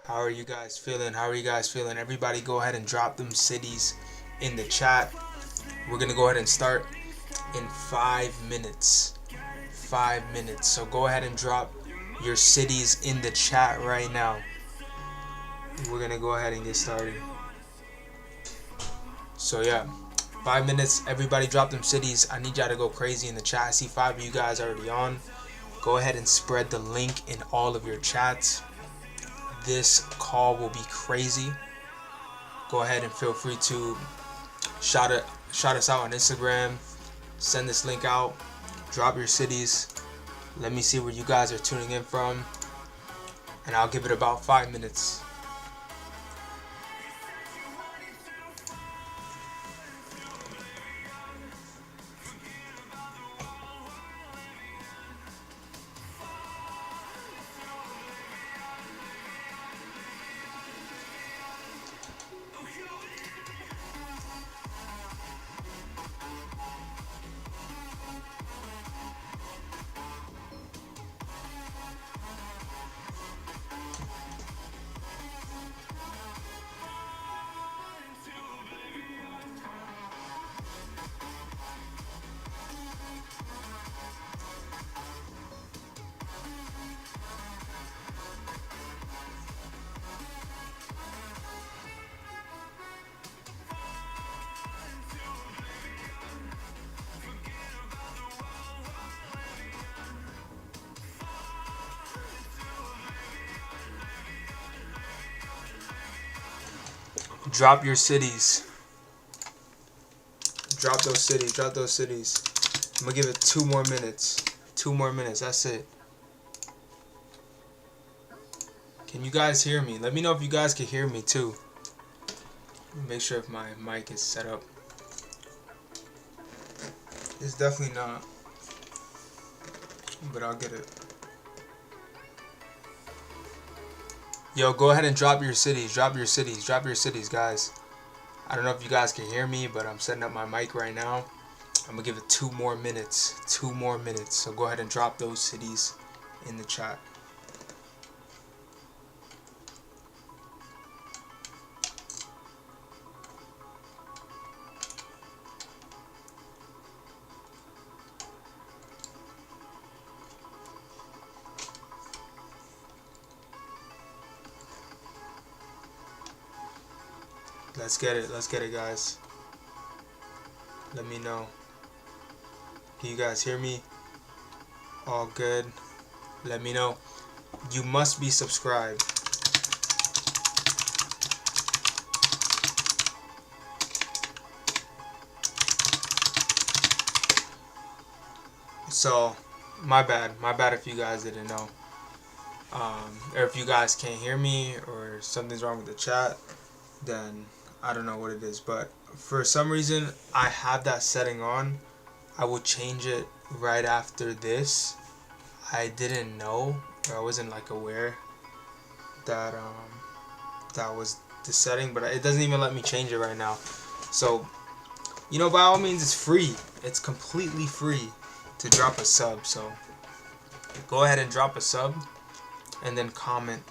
How are you guys feeling? How are you guys feeling? Everybody go ahead and drop them cities in the chat. We're gonna go ahead and start in 5 minutes. 5 minutes. So go ahead and drop your cities in the chat right now. We're gonna go ahead and get started. So yeah, 5 minutes. Everybody drop them cities. I need y'all to go crazy in the chat. I see 5 of you guys already on. Go ahead and spread the link in all of your chats. This call will be crazy. Go ahead and feel free to shout us out on Instagram. Send this link out. Drop your cities. Let me see where you guys are tuning in from. And I'll give it about 5 minutes. Drop your cities. Drop those cities. Drop those cities. I'm gonna give it 2 more minutes. 2 more minutes. That's it. Can you guys hear me? Let me know if you guys can hear me too. Make sure if my mic is set up. It's definitely not, but I'll get it. Yo, go ahead and drop your cities. Drop your cities. Drop your cities, guys. I don't know if you guys can hear me, but I'm setting up my mic right now. I'm gonna give it 2 more minutes. 2 more minutes. So go ahead and drop those cities in the chat. Let's get it. Let's get it, guys. Let me know. Can you guys hear me? All good. Let me know. You must be subscribed. So, my bad if you guys didn't know. Or if you guys can't hear me or something's wrong with the chat, then I don't know what it is. But for some reason, I have that setting on. I will change it right after this. I didn't know, or I wasn't like aware that that was the setting, but it doesn't even let me change it right now. So, you know, by all means, it's free. It's completely free to drop a sub. So go ahead and drop a sub and then comment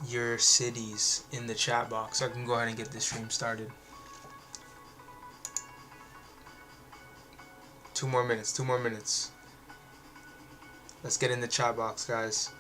your cities in the chat box so I can go ahead and get this stream started. 2 more minutes. 2 more minutes. Let's get in the chat box, guys.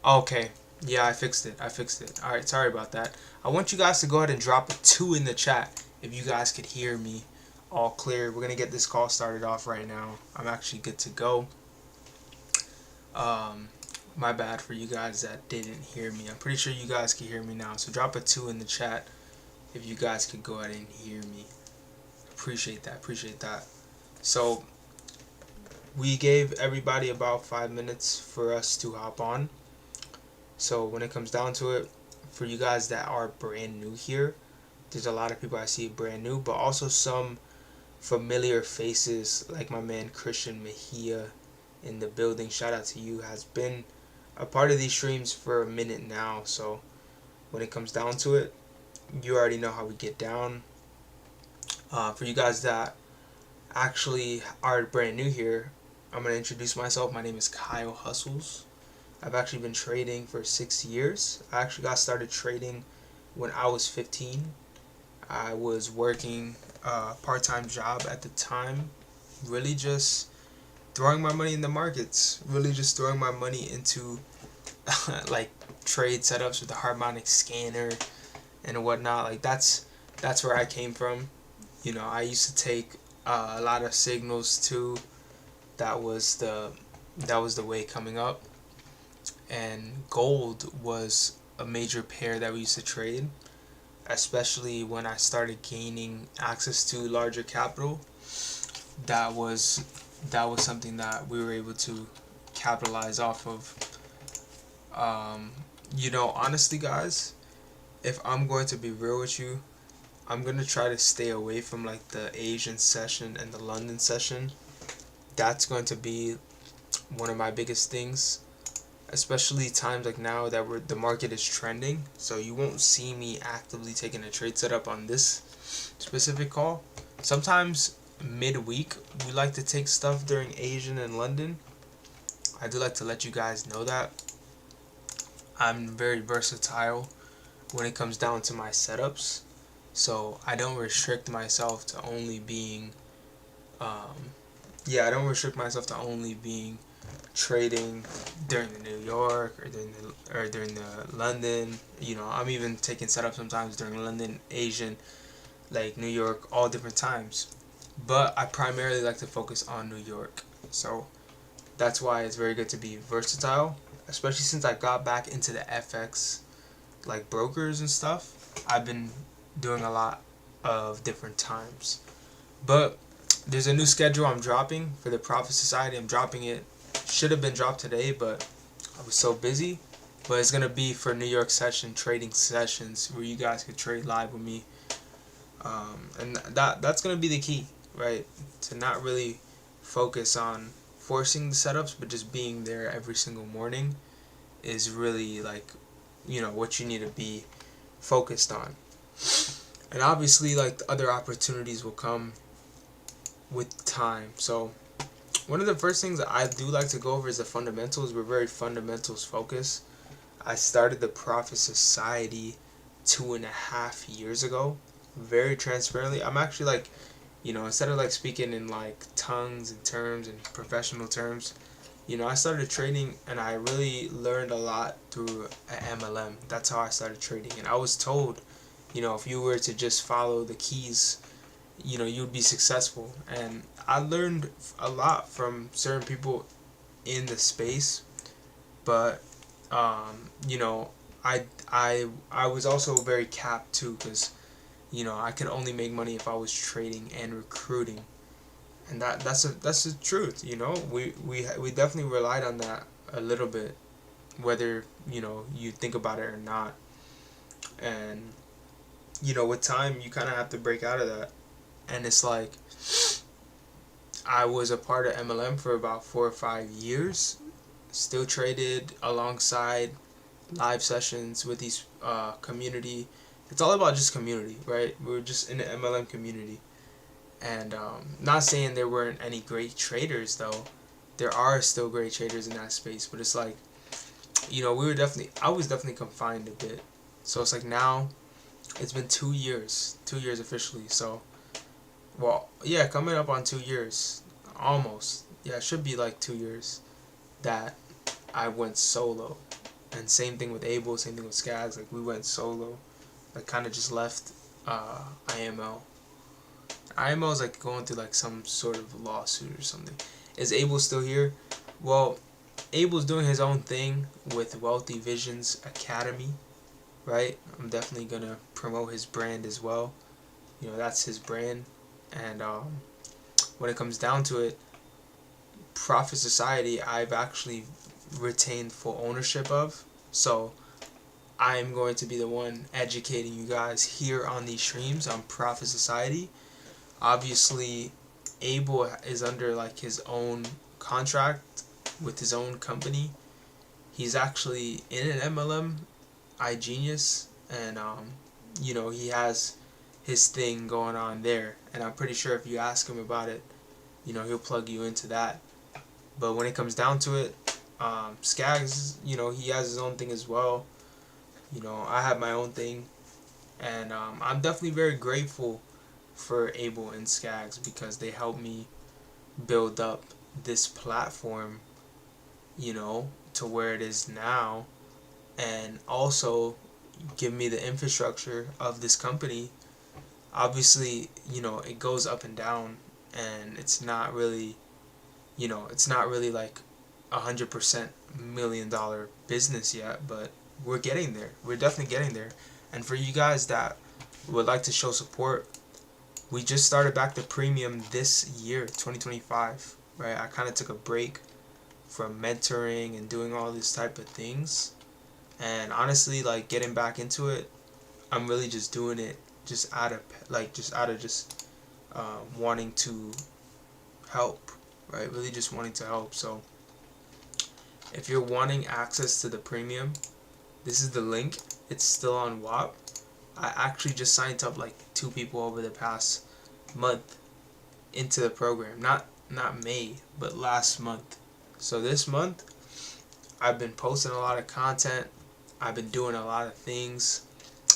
Okay, yeah, I fixed it. Alright, sorry about that. I want you guys to go ahead and drop a 2 in the chat if you guys could hear me all clear. We're gonna get this call started off right now. I'm actually good to go. My bad for you guys that didn't hear me. I'm pretty sure you guys can hear me now. So drop a 2 in the chat if you guys could go ahead and hear me. Appreciate that. So we gave everybody about 5 minutes for us to hop on. So when it comes down to it, for you guys that are brand new here, there's a lot of people I see brand new, but also some familiar faces like my man Christian Mejia in the building. Shout out to you. Has been a part of these streams for a minute now. So when it comes down to it, you already know how we get down. For you guys that actually are brand new here, I'm going to introduce myself. My name is Kyle Hustles. I've actually been trading for 6 years. I actually got started trading when I was 15. I was working a part-time job at the time, really just throwing my money in the markets, really just throwing my money into like trade setups with the harmonic scanner and whatnot. Like that's where I came from. You know, I used to take a lot of signals too. That was the way coming up, and gold was a major pair that we used to trade, especially when I started gaining access to larger capital. That was something that we were able to capitalize off of. You know, honestly, guys, if I'm going to be real with you, I'm gonna try to stay away from like the Asian session and the London session. That's going to be one of my biggest things, especially times like now that the market is trending. So you won't see me actively taking a trade setup on this specific call. Sometimes midweek we like to take stuff during Asian and London. I do like to let you guys know that I'm very versatile when it comes down to my setups. So I don't restrict myself to only being I don't restrict myself to only being trading during the New York or during the London. You know, I'm even taking setups sometimes during London, Asian, like New York, all different times. But I primarily like to focus on New York. So that's why it's very good to be versatile, especially since I got back into the FX, like brokers and stuff. I've been doing a lot of different times. But there's a new schedule I'm dropping for the Profit Society. I'm dropping it. Should have been dropped today, but I was so busy. But it's going to be for New York session trading sessions where you guys could trade live with me. And that's going to be the key, right? To not really focus on forcing the setups, but just being there every single morning is really like, you know, what you need to be focused on. And obviously, like, other opportunities will come with time. So one of the first things that I do like to go over is the fundamentals. We're very fundamentals focused. I started the Profit Society 2.5 years ago. Very transparently. I'm actually like, you know, instead of like speaking in like tongues and terms and professional terms, you know, I started trading and I really learned a lot through an MLM. That's how I started trading. And I was told, you know, if you were to just follow the keys, you know, you'd be successful. And I learned a lot from certain people in the space. But you know, I was also very capped too, because, you know, I could only make money if I was trading and recruiting. And that's the truth. You know, we definitely relied on that a little bit, whether, you know, you think about it or not. And, you know, with time you kind of have to break out of that. And it's like, I was a part of MLM for about 4 or 5 years, still traded alongside live sessions with these community. It's all about just community, right? We're just in the MLM community. And not saying there weren't any great traders, though. There are still great traders in that space, but it's like, you know, I was definitely confined a bit. So it's like now it's been 2 years officially. So, well, yeah, coming up on 2 years, almost. Yeah, it should be like 2 years that I went solo. And same thing with Abel, same thing with Skags. Like, we went solo. I kind of just left IML. IML is like going through like some sort of lawsuit or something. Is Abel still here? Well, Abel's doing his own thing with Wealthy Visions Academy, right? I'm definitely gonna promote his brand as well. You know, that's his brand. And when it comes down to it, Profit Society I've actually retained full ownership of, so I'm going to be the one educating you guys here on these streams on Profit Society. Obviously, Abel is under like his own contract with his own company. He's actually in an MLM, iGenius, and you know, he has his thing going on there, and I'm pretty sure if you ask him about it, you know, he'll plug you into that. But when it comes down to it, Skaggs, you know, he has his own thing as well. You know, I have my own thing, and I'm definitely very grateful for Abel and Skaggs because they helped me build up this platform, you know, to where it is now, and also give me the infrastructure of this company. Obviously, you know, it goes up and down, and it's not really, you know, it's not really like 100% $1,000,000 business yet, but we're getting there. We're definitely getting there. And for you guys that would like to show support, we just started back the premium this year, 2025, right? I kind of took a break from mentoring and doing all this type of things, and honestly, like, getting back into it, I'm really just doing it just out of wanting to help, right? Really just wanting to help. So if you're wanting access to the premium, this is the link. It's still on WAP. I actually just signed up like 2 people over the past month into the program. Not May, but last month. So this month, I've been posting a lot of content. I've been doing a lot of things.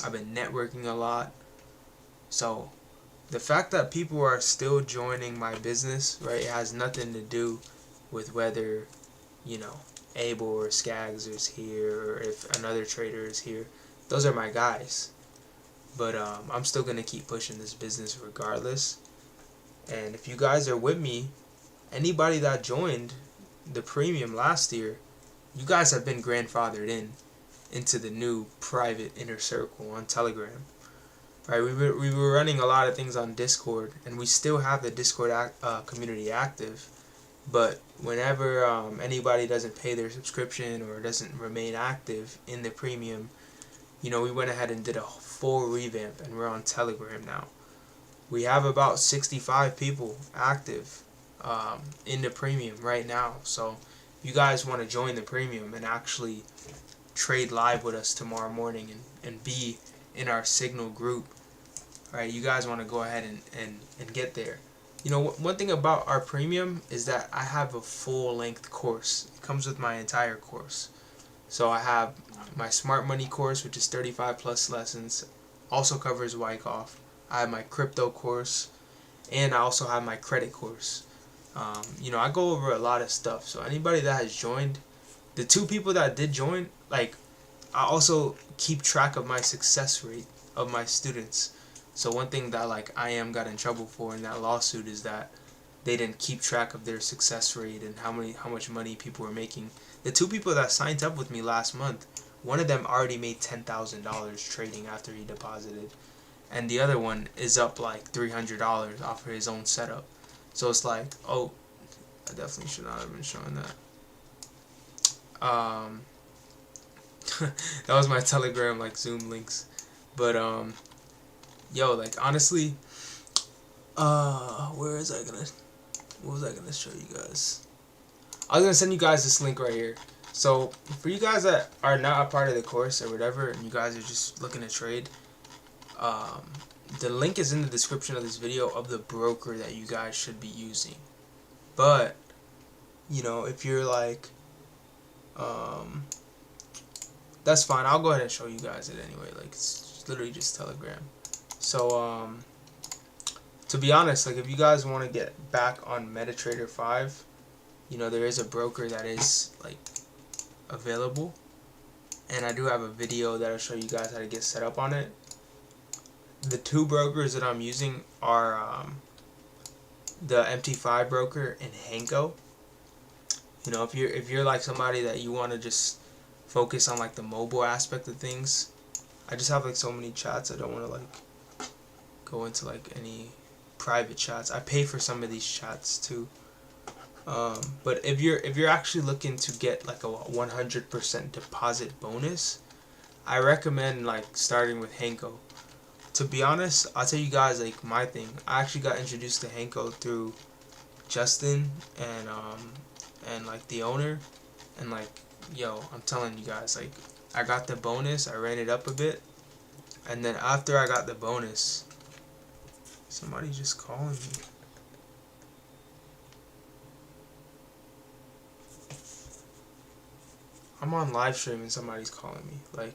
I've been networking a lot. So the fact that people are still joining my business, right, it has nothing to do with whether, you know, Abel or Skaggs is here or if another trader is here. Those are my guys. But I'm still going to keep pushing this business regardless. And if you guys are with me, anybody that joined the premium last year, you guys have been grandfathered into the new private inner circle on Telegram. Right? We were running a lot of things on Discord, and we still have the Discord community active. But whenever anybody doesn't pay their subscription or doesn't remain active in the premium, you know, we went ahead and did a full revamp, and we're on Telegram now. We have about 65 people active in the premium right now. So if you guys want to join the premium and actually trade live with us tomorrow morning and be in our Signal group, right, you guys want to go ahead and get there. You know, one thing about our premium is that I have a full-length course. It comes with my entire course. So I have my Smart Money course, which is 35 plus lessons, also covers Wyckoff. I have my crypto course, and I also have my credit course. You know, I go over a lot of stuff. So anybody that has joined, the 2 people that did join, like, I also keep track of my success rate of my students. So one thing that like IM got in trouble for in that lawsuit is that they didn't keep track of their success rate and how much money people were making. The 2 people that signed up with me last month, one of them already made $10,000 trading after he deposited, and the other one is up like $300 off of his own setup. So it's like, oh, I definitely should not have been showing that. That was my Telegram like Zoom links, but yo, like, honestly, what was I gonna show you guys? I was gonna send you guys this link right here. So for you guys that are not a part of the course or whatever, and you guys are just looking to trade, the link is in the description of this video of the broker that you guys should be using. But you know, if you're like, that's fine. I'll go ahead and show you guys it anyway. Like, it's literally just Telegram. So to be honest, like, if you guys want to get back on MetaTrader 5, you know, there is a broker that is like available, and I do have a video that'll show you guys how to get set up on it. The 2 brokers that I'm using are the MT5 broker and Henko. You know, if you're like somebody that you want to just focus on like the mobile aspect of things, I just have like so many chats. I don't want to like go into like any private chats. I pay for some of these chats too. But if you're actually looking to get like a 100% deposit bonus, I recommend like starting with Henko. To be honest, I'll tell you guys like my thing. I actually got introduced to Henko through Justin and like the owner, and like, yo, I'm telling you guys, like, I got the bonus, I ran it up a bit, and then after I got the bonus, somebody just calling me. I'm on live stream and somebody's calling me. Like,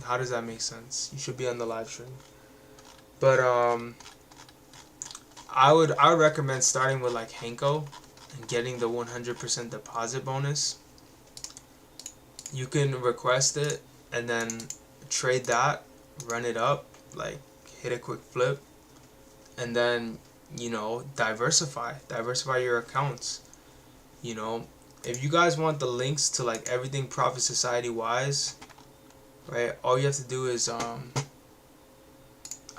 how does that make sense? You should be on the live stream. But I would recommend starting with like Henko and getting the 100% deposit bonus. You can request it and then trade that, run it up, like hit a quick flip, and then, you know, diversify your accounts. You know, if you guys want the links to like everything Profit Society wise, right, all you have to do is I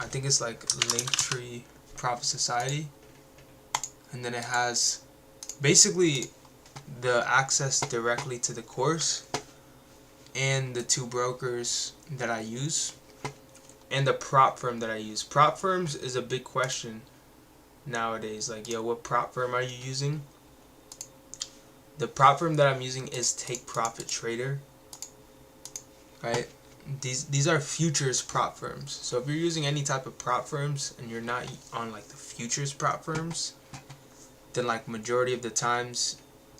think it's like Linktree Profit Society, and then it has basically the access directly to the course and the two brokers that I use and the prop firm that I use. Prop firms is a big question nowadays. Like, yo, what prop firm are you using? The prop firm that I'm using is Take Profit Trader, right? These are futures prop firms. So if you're using any type of prop firms and you're not on like the futures prop firms, then like majority of the times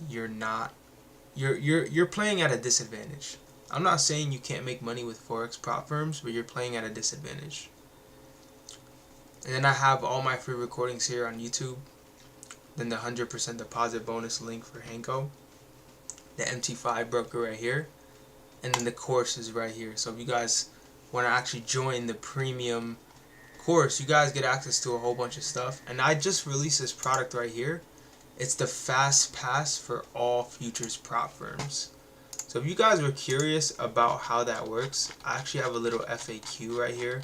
you're playing at a disadvantage. I'm not saying you can't make money with Forex prop firms, but you're playing at a disadvantage. And then I have all my free recordings here on YouTube. Then the 100% deposit bonus link for Henko. The MT5 broker right here. And then the course is right here. So if you guys want to actually join the premium course, you guys get access to a whole bunch of stuff. And I just released this product right here. It's the fast pass for all futures prop firms. So if you guys were curious about how that works, I actually have a little FAQ right here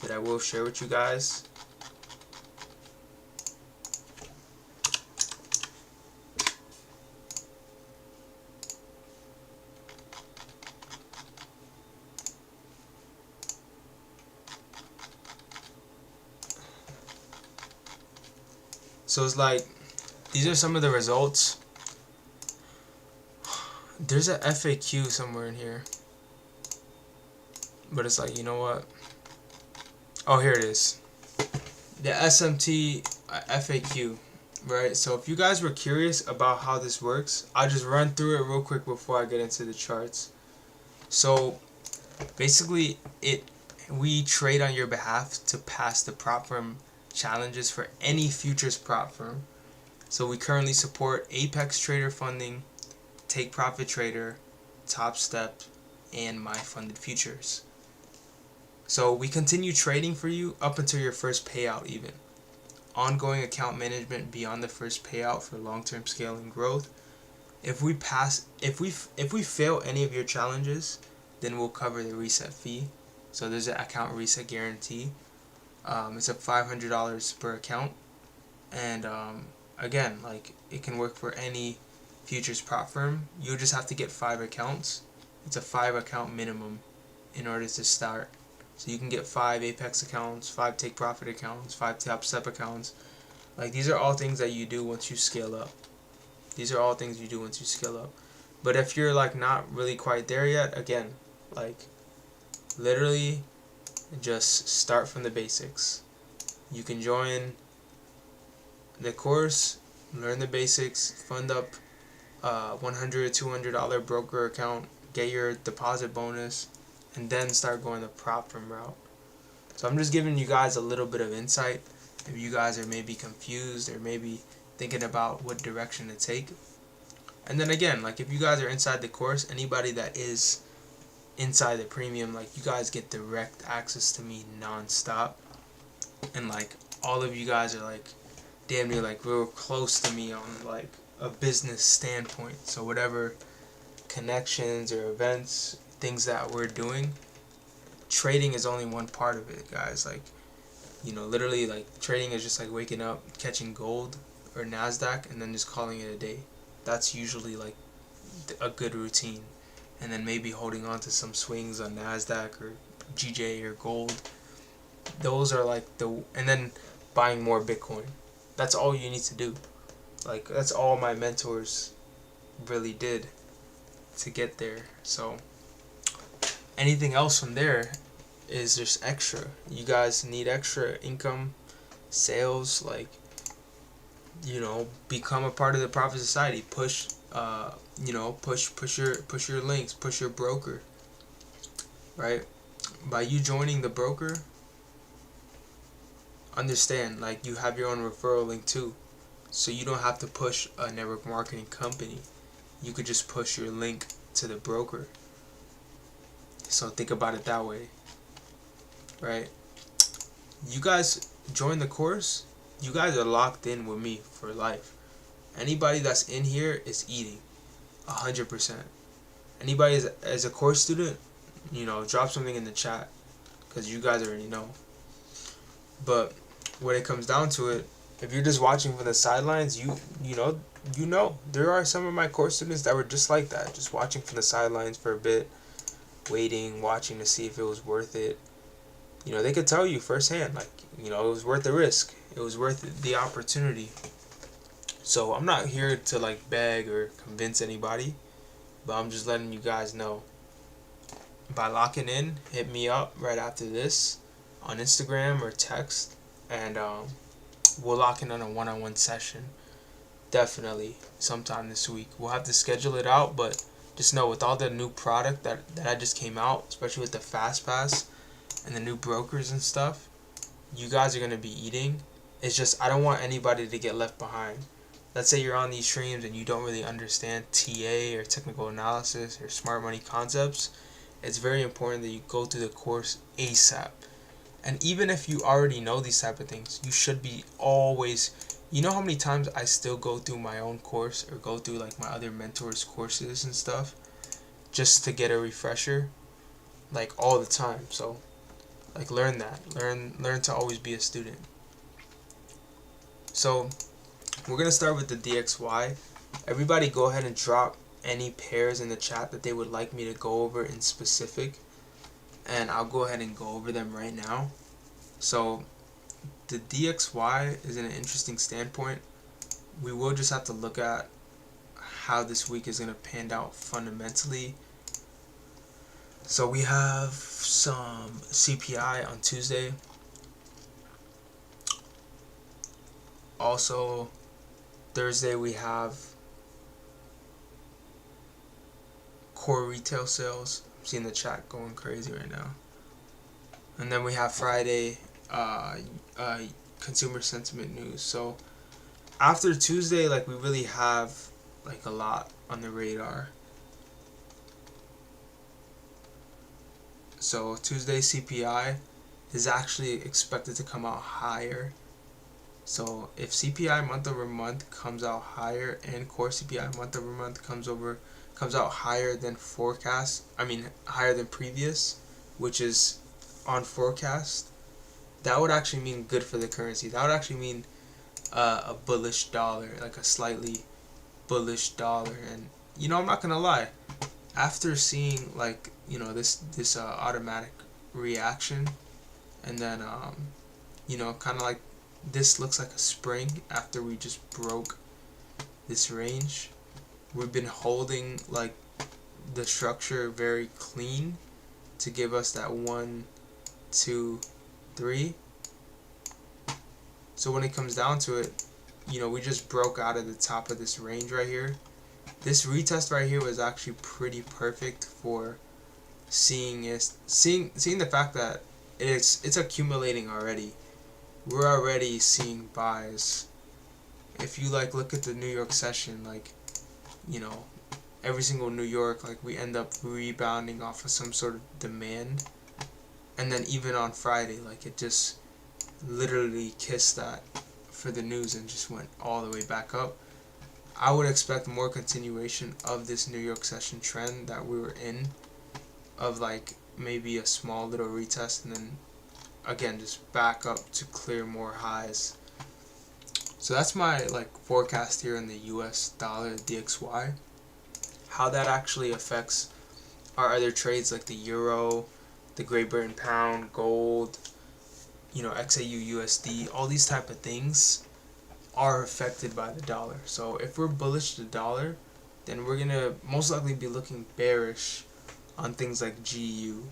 that I will share with you guys. So it's like, these are some of the results. There's a FAQ somewhere in here, but it's like, you know what? Oh, here it is. The SMT FAQ, right? So if you guys were curious about how this works, I'll just run through it real quick before I get into the charts. So basically, we trade on your behalf to pass the prop firm challenges for any futures prop firm. So we currently support Apex Trader Funding, Take Profit Trader, Top Step, and My Funded Futures. So we continue trading for you up until your first payout even. Ongoing account management beyond the first payout for long-term scale and growth. If we fail any of your challenges, then we'll cover the reset fee. So there's an account reset guarantee. It's up $500 per account, and again, like, it can work for any futures prop firm. You just have to get 5 accounts. It's a 5 account minimum in order to start. So you can get 5 Apex accounts, 5 Take Profit accounts, 5 Top Step accounts. Like, these are all things that you do once you scale up. These are all things you do once you scale up. But if you're like not really quite there yet, again, like, literally just start from the basics. You can join the course, learn the basics, fund up $100, $200 broker account, get your deposit bonus, and then start going the prop firm route. So I'm just giving you guys a little bit of insight if you guys are maybe confused or maybe thinking about what direction to take. And then again, like, if you guys are inside the course, anybody that is inside the premium, like, you guys get direct access to me non-stop, and like, all of you guys are like damn near like real close to me on like a business standpoint. So whatever connections or events, things that we're doing, trading is only one part of it, guys. Like, literally, like, trading is just like waking up, catching gold or NASDAQ, and then just calling it a day. That's usually like a good routine. And then maybe holding on to some swings on NASDAQ or GJ or gold. Those are like and then buying more Bitcoin. That's all you need to do. Like, that's all my mentors really did to get there. So anything else from there is just extra. You guys need extra income, sales, like, become a part of the Profit Society. Push push your links, push your broker, right? By you joining the broker, understand, like, you have your own referral link too, so you don't have to push a network marketing company. You could just push your link to the broker. So think about it that way, right? You guys join the course, you guys are locked in with me for life. Anybody that's in here is eating 100%. Anybody as a course student, drop something in the chat, because you guys already know. But when it comes down to it, if you're just watching from the sidelines, you know there are some of my course students that were just like that, just watching from the sidelines for a bit, waiting, watching to see if it was worth it. They could tell you firsthand, like, it was worth the risk, it was worth the opportunity. So I'm not here to like beg or convince anybody, but I'm just letting you guys know. By locking in, hit me up right after this on Instagram or text, and we'll lock in on a one-on-one session. Definitely sometime this week. We'll have to schedule it out, but just know, with all the new product that I just came out, especially with the Fast Pass and the new brokers and stuff, you guys are going to be eating. It's just, I don't want anybody to get left behind. Let's say you're on these streams and you don't really understand TA or technical analysis or smart money concepts. It's very important that you go through the course ASAP. And even if you already know these type of things, you should be always, how many times I still go through my own course or go through like my other mentors' courses and stuff just to get a refresher, like, all the time. So, like, learn that. Learn to always be a student. So we're going to start with the DXY. Everybody go ahead and drop any pairs in the chat that they would like me to go over in specific, and I'll go ahead and go over them right now. So the DXY is in an interesting standpoint. We will just have to look at how this week is going to pan out fundamentally. So we have some CPI on Tuesday. Also, Thursday we have core retail sales. I'm seeing the chat going crazy right now. And then we have Friday consumer sentiment news. So after Tuesday, like, we really have like a lot on the radar. So Tuesday CPI is actually expected to come out higher. So if CPI month over month comes out higher and core CPI month over month comes out higher than forecast, higher than previous, which is on forecast, that would actually mean good for the currency. That would actually mean a bullish dollar, like a slightly bullish dollar. And I'm not gonna lie, after seeing like this automatic reaction, and then kind of like this looks like a spring after we just broke this range. We've been holding like the structure very clean to give us that 1, 2, 3. So when it comes down to it, we just broke out of the top of this range right here. This retest right here was actually pretty perfect for seeing the fact that it's accumulating already. We're already seeing buys. If you like look at the New York session, like, every single New York, like, we end up rebounding off of some sort of demand. And then even on Friday, like, it just literally kissed that for the news and just went all the way back up. I would expect more continuation of this New York session trend that we were in, of like maybe a small little retest, and then again just back up to clear more highs. So that's my like forecast here in the US dollar DXY. How that actually affects our other trades like the euro, the Great Britain pound, gold, XAUUSD, all these type of things are affected by the dollar. So if we're bullish the dollar, then we're gonna most likely be looking bearish on things like GU,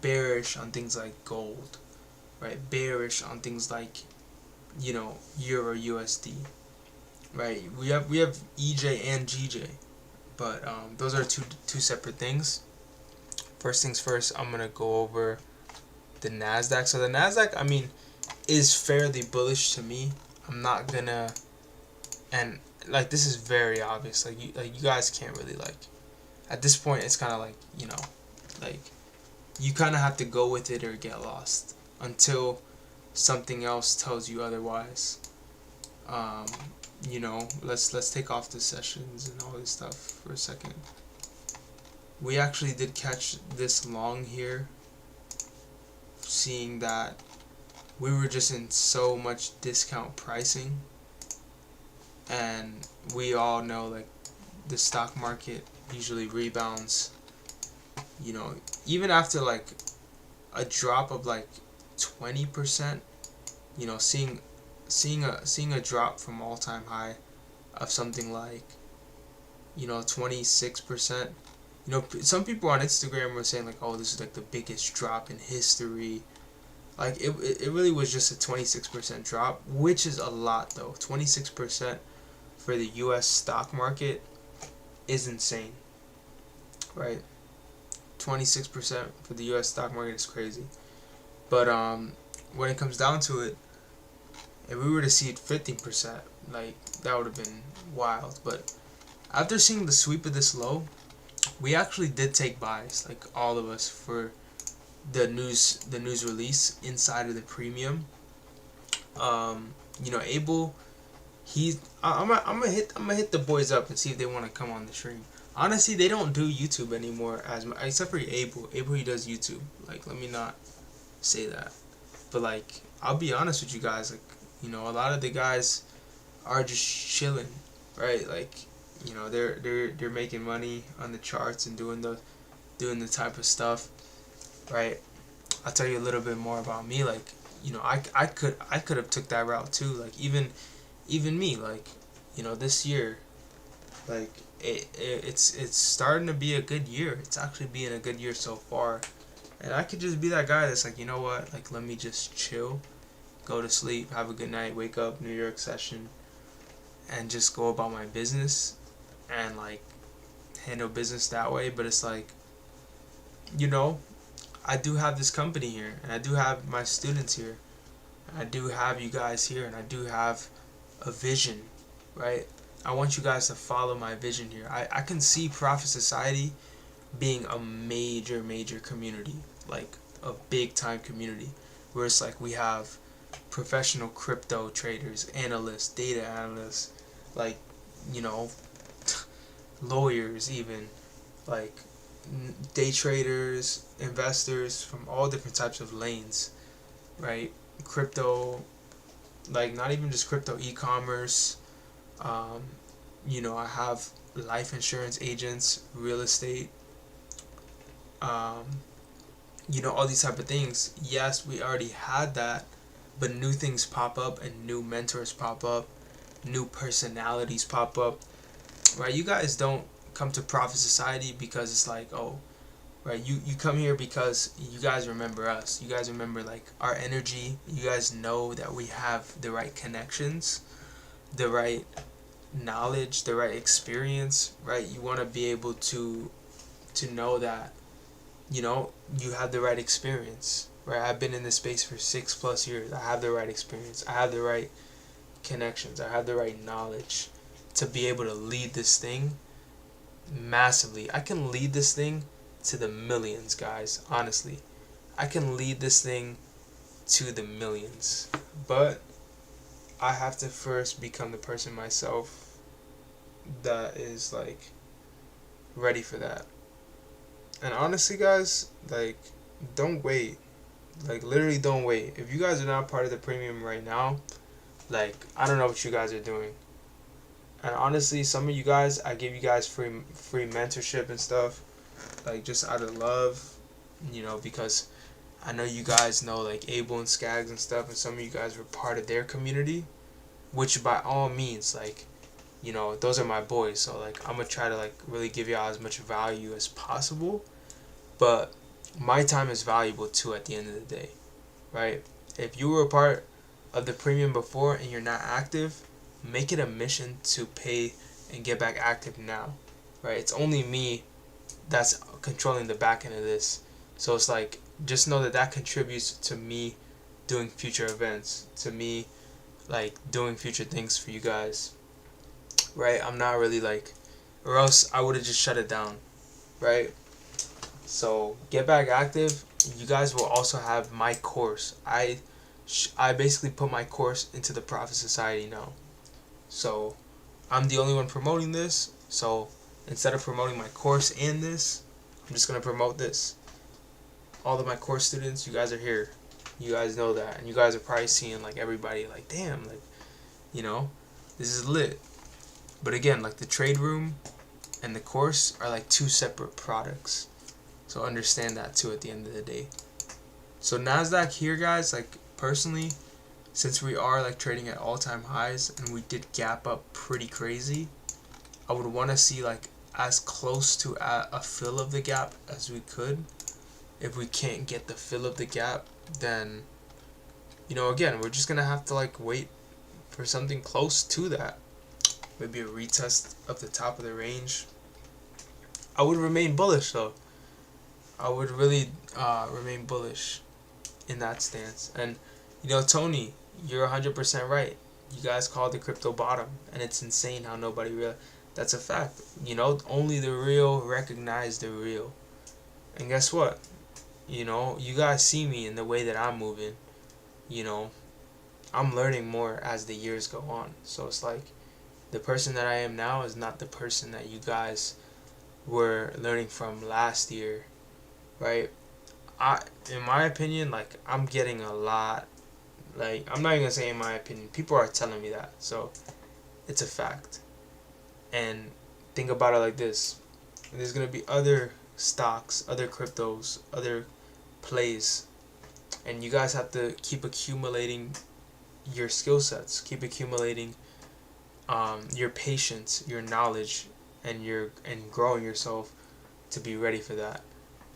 bearish on things like gold, right? Bearish on things like Euro USD, right? We have EJ and GJ, but those are two separate things. First things first, I'm gonna go over the Nasdaq. So the Nasdaq, I mean, is fairly bullish to me. I'm not gonna, and like this is very obvious. Like you guys can't really like. At this point, it's kind of like like you kind of have to go with it or get lost until something else tells you otherwise. Let's take off the sessions and all this stuff for a second. We actually did catch this long here, seeing that we were just in so much discount pricing, and we all know like the stock market usually rebounds, even after like a drop of like 20%, seeing a drop from all-time high of something like 26%. Some people on Instagram were saying like, oh, this is like the biggest drop in history. Like it really was just a 26% drop, which is a lot though. 26% for the US stock market is insane, right? 26% for the US stock market is crazy. But when it comes down to it, if we were to see it 15%, like that would have been wild. But after seeing the sweep of this low, we actually did take buys, like all of us, for the news release inside of the premium. Abel, I'm gonna hit the boys up and see if they want to come on the stream. Honestly, they don't do YouTube anymore except for Abel. Abel, he does YouTube. Like, let me not say that, but like, I'll be honest with you guys. Like, a lot of the guys are just chilling, right? Like, they're making money on the charts and doing the type of stuff, right? I'll tell you a little bit more about me. Like, I could have took that route too. Like, even me, like, this year, like it's starting to be a good year. It's actually being a good year so far, and I could just be that guy that's like, you know what, like, let me just chill, go to sleep, have a good night, wake up, New York session, and just go about my business and like handle business that way. But it's like, I do have this company here, and I do have my students here, and I do have you guys here, and I do have a vision, right? I want you guys to follow my vision here. I can see Profit Society being a major community, like a big time community, where it's like we have professional crypto traders, analysts, data analysts, like, lawyers, even like day traders, investors from all different types of lanes, right? Crypto, like not even just crypto, e-commerce. I have life insurance agents, real estate, all these type of things. Yes, we already had that, but new things pop up and new mentors pop up, new personalities pop up, right? You guys don't come to Profit Society because it's like, oh, right, you come here because you guys remember us. You guys remember like our energy. You guys know that we have the right connections, the right knowledge, the right experience, right? You want to be able to know that you have the right experience, right? I've been in this space for 6+ years. I have the right experience. I have the right connections. I have the right knowledge to be able to lead this thing massively. I can lead this thing to the millions, guys. Honestly, I can lead this thing to the millions, but I have to first become the person myself that is like ready for that. And honestly, guys, like, don't wait. Like, literally, don't wait. If you guys are not part of the premium right now, like, I don't know what you guys are doing. And honestly, some of you guys, I give you guys free mentorship and stuff, like, just out of love, because I know you guys know, like, Abel and Skaggs and stuff, and some of you guys were part of their community, which by all means, like, those are my boys. So, like, I'm gonna try to, like, really give y'all as much value as possible. But my time is valuable too at the end of the day, right? If you were a part of the premium before and you're not active, make it a mission to pay and get back active now, right? It's only me that's controlling the back end of this. So it's like, just know that that contributes to me doing future events, to me, like, doing future things for you guys, right? I'm not really, like, or else I would have just shut it down, right? So get back active. You guys will also have my course. I basically put my course into the Profit Society now. So I'm the only one promoting this. So instead of promoting my course and this, I'm just gonna promote this. All of my course students, you guys are here. You guys know that, and you guys are probably seeing, like, everybody, like, damn, like, this is lit. But again, like, the trade room and the course are like two separate products. So understand that too at the end of the day. So NASDAQ here, guys, like, personally, since we are, like, trading at all-time highs and we did gap up pretty crazy, I would want to see, like, as close to a fill of the gap as we could. If we can't get the fill of the gap, then, again, we're just going to have to, like, wait for something close to that. Maybe a retest of the top of the range. I would remain bullish, though. I would really remain bullish in that stance. And, Tony, you're 100% right. You guys called the crypto bottom, and it's insane how nobody that's a fact. Only the real recognize the real. And guess what? You guys see me in the way that I'm moving. I'm learning more as the years go on. So it's like, the person that I am now is not the person that you guys were learning from last year, right? In my opinion, like, I'm getting a lot. Like, I'm not even gonna say in my opinion. People are telling me that, so it's a fact. And think about it like this: there's gonna be other stocks, other cryptos, other plays, and you guys have to keep accumulating your skill sets, keep accumulating your patience, your knowledge, and growing yourself to be ready for that.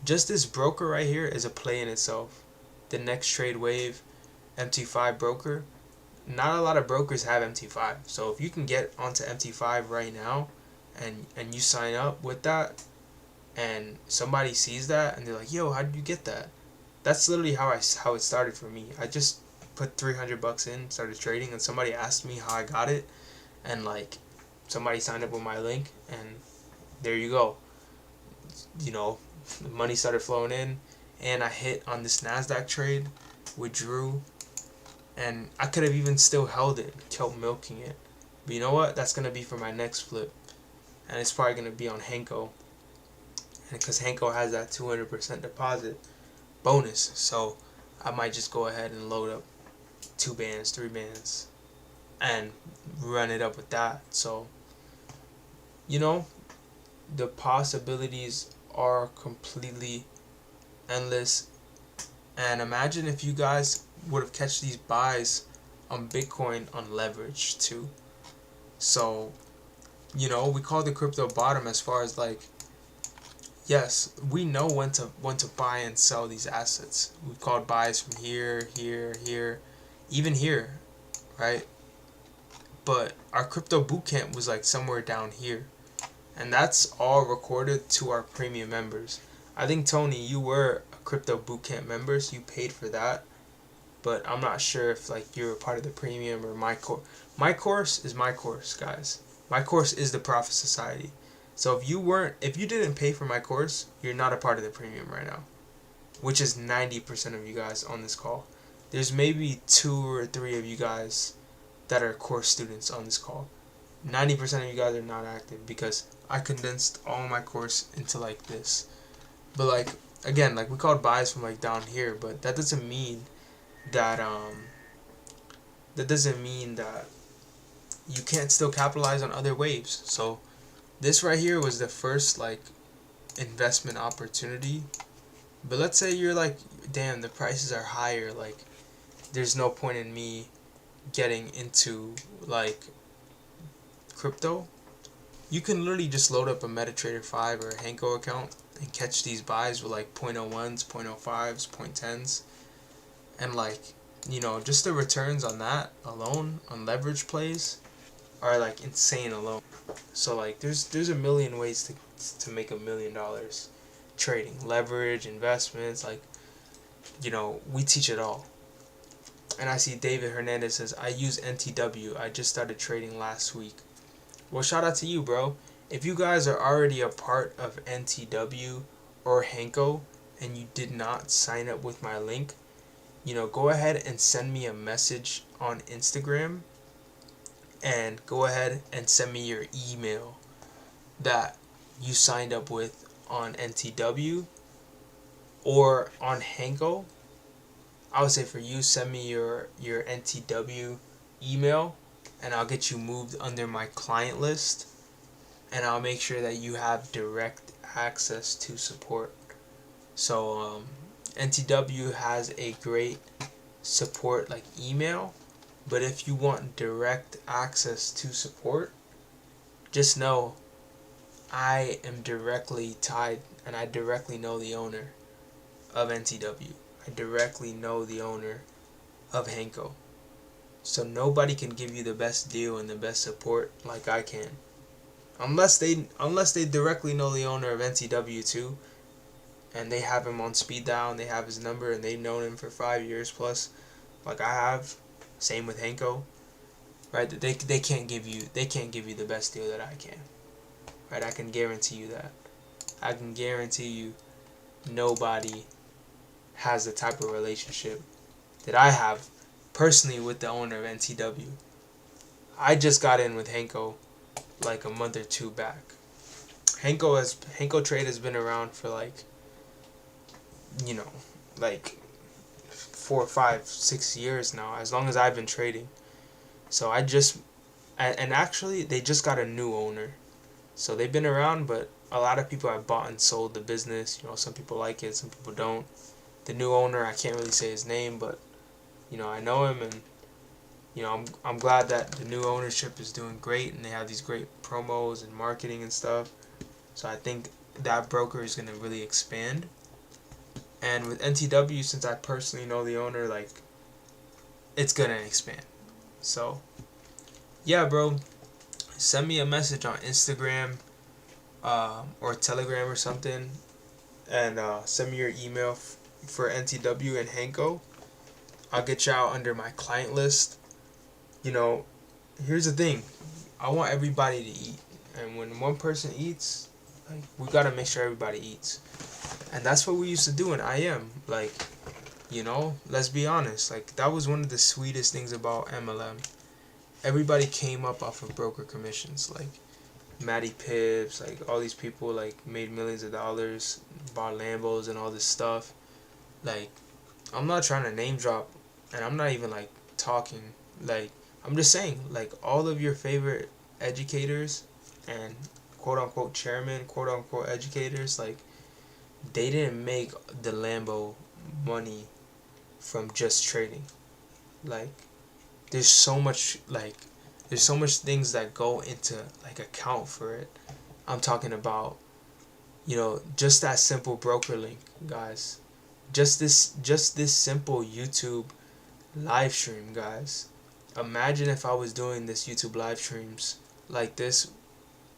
Just this broker right here is a play in itself. The next trade wave, MT5 broker. Not a lot of brokers have MT5. So if you can get onto MT5 right now, and you sign up with that, and somebody sees that and they're like, "Yo, how did you get that?" That's literally how it started for me. I just put $300 in, started trading, and somebody asked me how I got it, and, like, somebody signed up with my link, and there you go. The money started flowing in, and I hit on this NASDAQ trade, withdrew, and I could have even still held it, kept milking it. But you know what? That's going to be for my next flip, and it's probably going to be on Henko, and because Henko has that 200% deposit bonus, so I might just go ahead and load up 2 bands, 3 bands, and run it up with that. So, the possibilities are completely endless. And imagine if you guys would have catch these buys on Bitcoin on leverage too. So, we call the crypto bottom as far as, like, yes, we know when to buy and sell these assets. We called buys from here, here, even here, right? But our crypto bootcamp was, like, somewhere down here. And that's all recorded to our premium members. I think, Tony, you were a crypto bootcamp member, so you paid for that. But I'm not sure if, like, you're a part of the premium or my course. My course is my course, guys. My course is the Profit Society. So if you didn't pay for my course, you're not a part of the premium right now, which is 90% of you guys on this call. There's maybe 2 or 3 of you guys that are course students on this call. 90% of you guys are not active because I condensed all my course into, like, this. But like, again, like we called buys from like down here, but that that doesn't mean that you can't still capitalize on other waves. So this right here was the first like investment opportunity. But let's say you're like, damn, the prices are higher, like there's no point in me getting into like crypto. You can literally just load up a MetaTrader 5 or a Henko account and catch these buys with like 0.01s, 0.05s, 0.10s, and like, you know, just the returns on that alone on leverage plays are like insane alone. So like there's a million ways to make $1,000,000 trading, leverage, investments, like, you know, we teach it all. And I see David Hernandez says, I use NTW. I just started trading last week. Well, shout out to you, bro. If you guys are already a part of NTW or Henko and you did not sign up with my link, you know, go ahead and send me a message on Instagram and go ahead and send me your email that you signed up with on NTW or on Henko. I would say for you, send me your NTW email and I'll get you moved under my client list, and I'll make sure that you have direct access to support. So NTW has a great support like email, but if you want direct access to support, just know I am directly tied and I directly know the owner of NTW. I directly know the owner of Henko. So nobody can give you the best deal and the best support like I can. Unless they directly know the owner of NTW too, and they have him on speed dial and they have his number and they've known him for 5 years plus, like I have. Same with Henko, right? They can't give you the best deal that I can, right? I can guarantee you that. I can guarantee you nobody has the type of relationship that I have personally with the owner of NTW. I just got in with Henko like a month or two back. Henko Trade has been around for like, you know, like 4, 5, 6 years now, as long as I've been trading. So and actually they just got a new owner. So they've been around, but a lot of people have bought and sold the business. You know, some people like it, some people don't. The new owner, I can't really say his name, but you know, I know him, and you know, I'm glad that the new ownership is doing great and they have these great promos and marketing and stuff. So I think that broker is going to really expand. And with NTW, since I personally know the owner, like, it's going to expand. So yeah, bro, send me a message on Instagram or Telegram or something, and send me your email for NTW and Henko. I'll get you out under my client list. You know, here's the thing. I want everybody to eat. And when one person eats, like, we got to make sure everybody eats. And that's what we used to do in IM. Like, you know, let's be honest. Like, that was one of the sweetest things about MLM. Everybody came up off of broker commissions. Like, Matty Pips, like, all these people, like, made millions of dollars, bought Lambos and all this stuff. Like, I'm not trying to name drop, and I'm not even, like, talking, like, I'm just saying, like, all of your favorite educators and quote-unquote chairman, quote-unquote educators, like, they didn't make the Lambo money from just trading. Like, there's so much things that go into, like, account for it. I'm talking about, you know, just that simple broker link, guys. Just this simple YouTube live stream, guys. Imagine if I was doing this YouTube live streams like this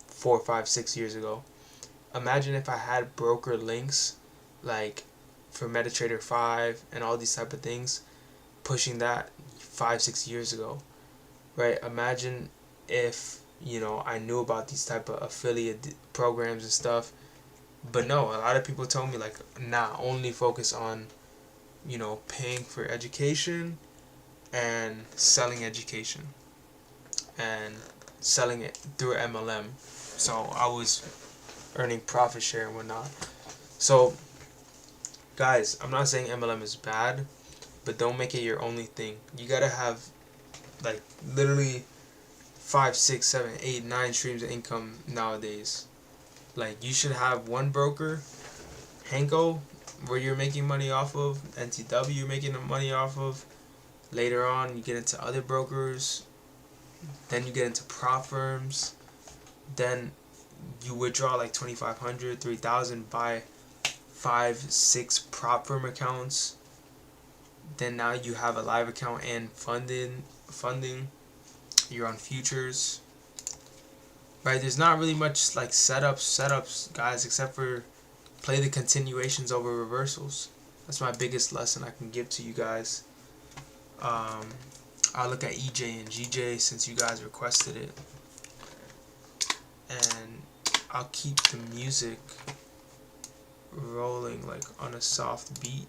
4, 5, 6 years ago. Imagine if I had broker links like for MetaTrader 5 and all these type of things, pushing that 5, 6 years ago, right? Imagine if, you know, I knew about these type of affiliate programs and stuff. But no, a lot of people told me, like, nah, only focus on, you know, paying for education and selling education and selling it through MLM. So I was earning profit share and whatnot. So Guys, I'm not saying MLM is bad, but don't make it your only thing. You gotta have like literally 5, 6, 7, 8, 9 streams of income nowadays. Like you should have one broker, Henko, where you're making money off of, NTW you're making money off of. Later on you get into other brokers, then you get into prop firms, then you withdraw like 2,500, 3,000, buy 5, 6 prop firm accounts. Then now you have a live account and funding. You're on futures. Right, there's not really much like setups, guys, except for play the continuations over reversals. That's my biggest lesson I can give to you guys. I'll look at EJ and GJ since you guys requested it, and I'll keep the music rolling like on a soft beat.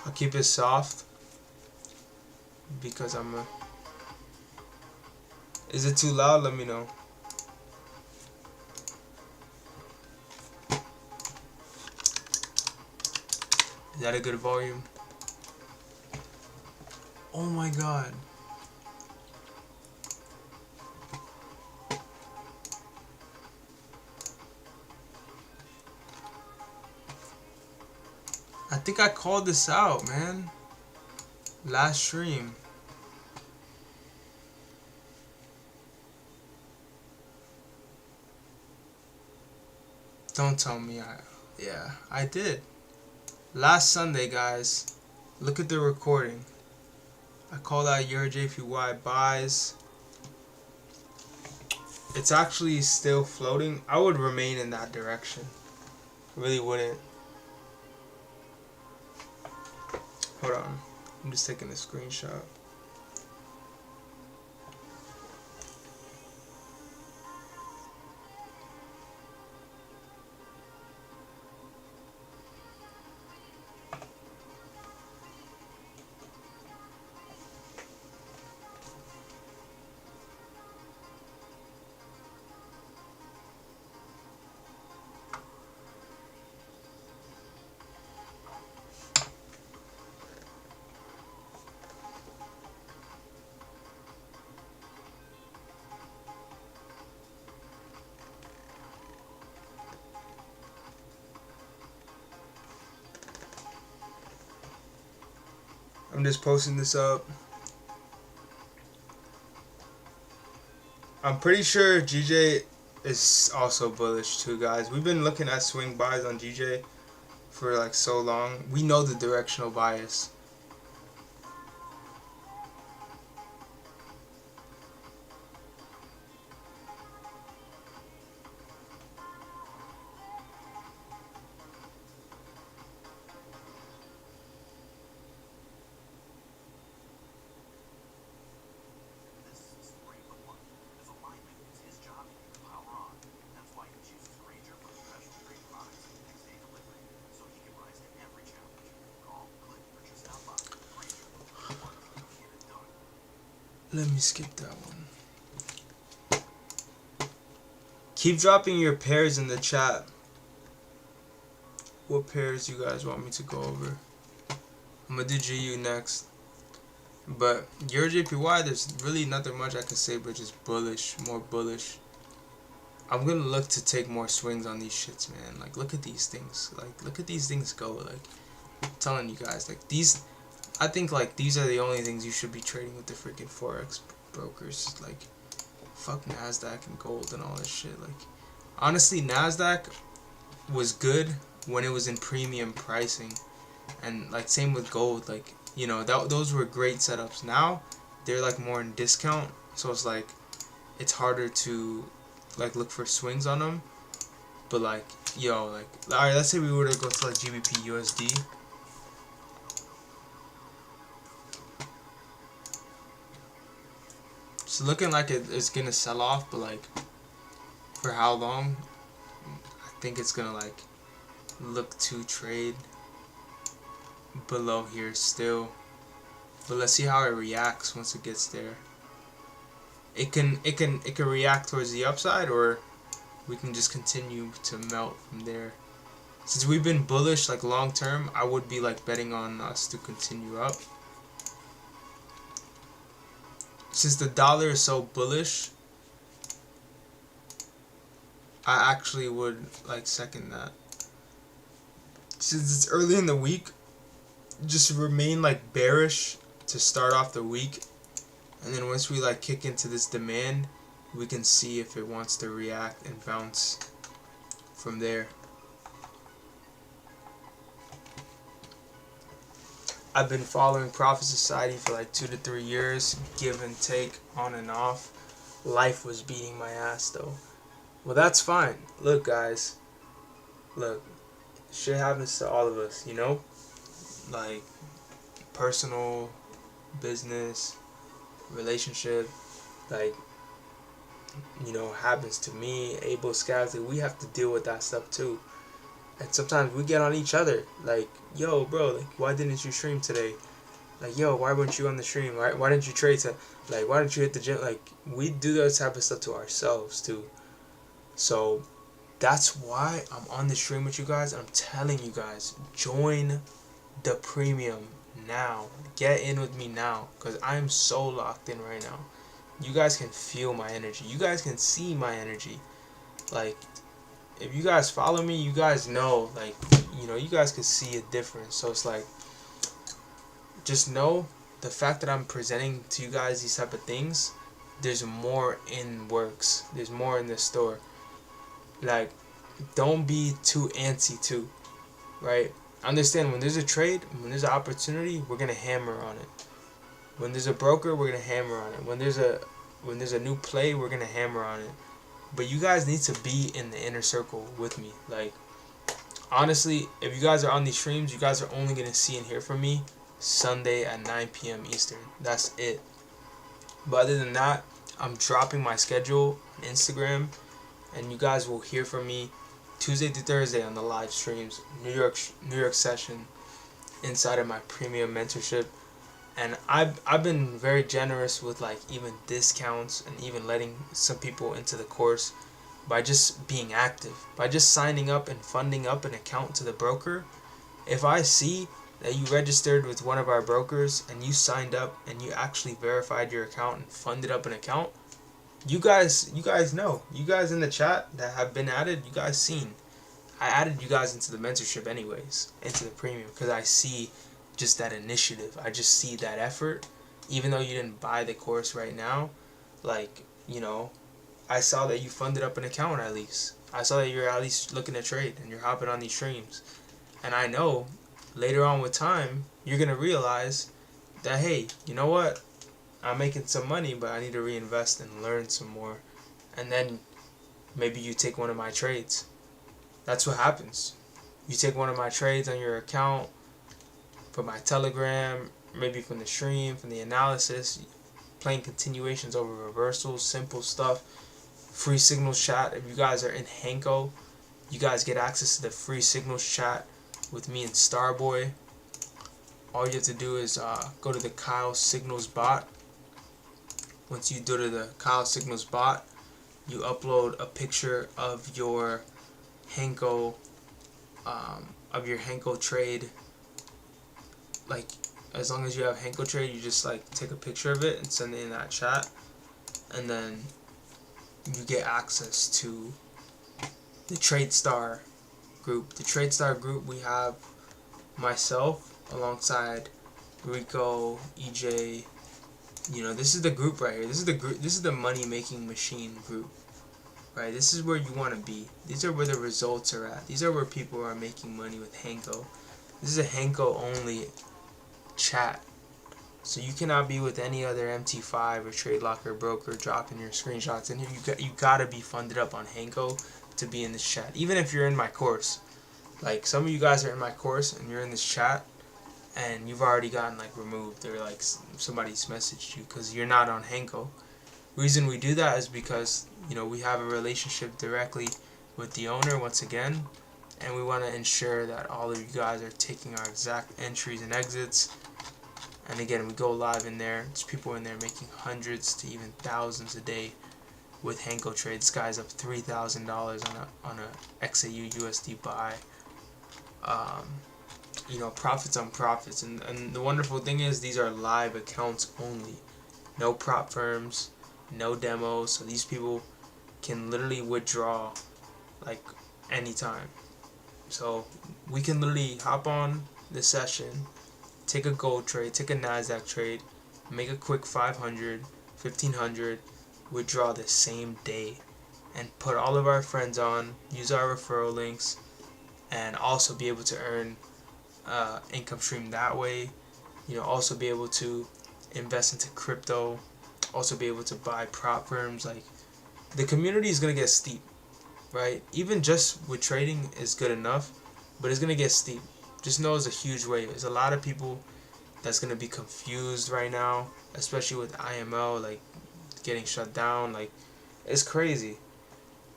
I'll keep it soft because is it too loud? Let me know. Is that a good volume? Oh my god. I think I called this out, man. Last stream. Don't tell me yeah, I did. Last Sunday, guys. Look at the recording. I called out EURJPY buys. It's actually still floating. I would remain in that direction. Really wouldn't. Hold on. I'm just taking a screenshot. I'm just posting this up. I'm pretty sure GJ is also bullish too, guys. We've been looking at swing buys on GJ for like so long. We know the directional bias. Let me skip that one. Keep dropping your pairs in the chat. What pairs you guys want me to go over? I'm gonna do GU next. But your JPY, there's really nothing much I can say but just bullish, more bullish. I'm gonna look to take more swings on these shits, man. Like, look at these things. Like, look at these things go. Like, I'm telling you guys, like, these, I think, like, these are the only things you should be trading with the freaking Forex brokers. Like, fuck NASDAQ and gold and all this shit. Like, honestly, NASDAQ was good when it was in premium pricing. And, like, same with gold. Like, you know, those were great setups. Now, they're, like, more in discount. So it's, like, it's harder to, like, look for swings on them. But, like, yo, like, alright, let's say we were to go to, like, GBPUSD. It's looking like it's gonna sell off, but like, for how long? I think it's gonna like look to trade. below here still, but let's see how it reacts once it gets there. It can react towards the upside, or we can just continue to melt from there. Since we've been bullish like long term, I would be like betting on us to continue up. Since the dollar is so bullish, I actually would like second that. Since it's early in the week, just remain like bearish to start off the week, and then once we like kick into this demand, we can see if it wants to react and bounce from there. I've been following Profit Society for like 2 to 3 years, give and take, on and off. Life was beating my ass though. Well, that's fine. Look, guys, look, shit happens to all of us, you know? Like, personal, business, relationship, like, you know, happens to me, Abel, Scabs, we have to deal with that stuff too. And sometimes we get on each other, like, yo, bro, like, why didn't you stream today? Like, yo, why weren't you on the stream? Why didn't you trade to, like, why didn't you hit the gym? Like, we do that type of stuff to ourselves too. So that's why I'm on the stream with you guys. I'm telling you guys, join the premium now. Get in with me now, because I'm so locked in right now. You guys can feel my energy. You guys can see my energy. Like, if you guys follow me, you guys know, like, you know, you guys can see a difference. So it's like, just know the fact that I'm presenting to you guys these type of things, there's more in works. There's more in the store. Like, don't be too antsy too, right? Understand, when there's a trade, when there's an opportunity, we're gonna hammer on it. When there's a broker, we're gonna hammer on it. When there's a new play, we're gonna hammer on it. But you guys need to be in the inner circle with me. Like, honestly, if you guys are on these streams, you guys are only gonna see and hear from me Sunday at 9 p.m. Eastern. That's it. But other than that, I'm dropping my schedule on Instagram, and you guys will hear from me Tuesday through Thursday on the live streams, New York session, inside of my premium mentorship. And I've been very generous with like even discounts and even letting some people into the course by just being active, by just signing up and funding up an account to the broker. If I see that you registered with one of our brokers and you signed up and you actually verified your account and funded up an account, you guys know. You guys in the chat that have been added, you guys seen. I added you guys into the mentorship anyways, into the premium, because I see just that initiative. I just see that effort. Even though you didn't buy the course right now, like, you know, I saw that you funded up an account at least. I saw that you're at least looking to trade and you're hopping on these streams. And I know later on with time, you're going to realize that, hey, you know what? I'm making some money, but I need to reinvest and learn some more. And then maybe you take one of my trades. That's what happens. You take one of my trades on your account, from my Telegram, maybe from the stream, from the analysis, playing continuations over reversals, simple stuff, free signals chat. If you guys are in Hanko, you guys get access to the free signals chat with me and Starboy. All you have to do is go to the Kyle Signals bot. Once you go to the Kyle Signals bot, you upload a picture of your Hanko trade. Like, as long as you have Hanko trade, you just like take a picture of it and send it in that chat, and then you get access to the TradeStar group. The TradeStar group, we have myself alongside Rico, EJ. You know, this is the group right here. This is the group. This is the money making machine group. Right? This is where you want to be. These are where the results are at. These are where people are making money with Hanko. This is a Hanko only chat. So you cannot be with any other MT5 or Trade Locker broker dropping your screenshots in here. You gotta be funded up on Hanko to be in this chat. Even if you're in my course. Like, some of you guys are in my course and you're in this chat and you've already gotten like removed, or like somebody's messaged you because you're not on Hanko. Reason we do that is because, you know, we have a relationship directly with the owner once again, and we want to ensure that all of you guys are taking our exact entries and exits. And again, we go live in there. There's people in there making hundreds to even thousands a day with Henko trades. This guy's up $3,000 on a XAUUSD buy. You know, profits on profits. And the wonderful thing is, these are live accounts only. No prop firms, no demos. So these people can literally withdraw like anytime. So we can literally hop on the session, take a gold trade, take a NASDAQ trade, make a quick 500, 1500, withdraw the same day, and put all of our friends on, use our referral links, and also be able to earn income stream that way. You know, also be able to invest into crypto, also be able to buy prop firms. Like, the community is going to get steep, right? Even just with trading is good enough, but it's going to get steep. Just know it's a huge wave. There's a lot of people that's going to be confused right now, especially with IML, like, getting shut down. Like, it's crazy.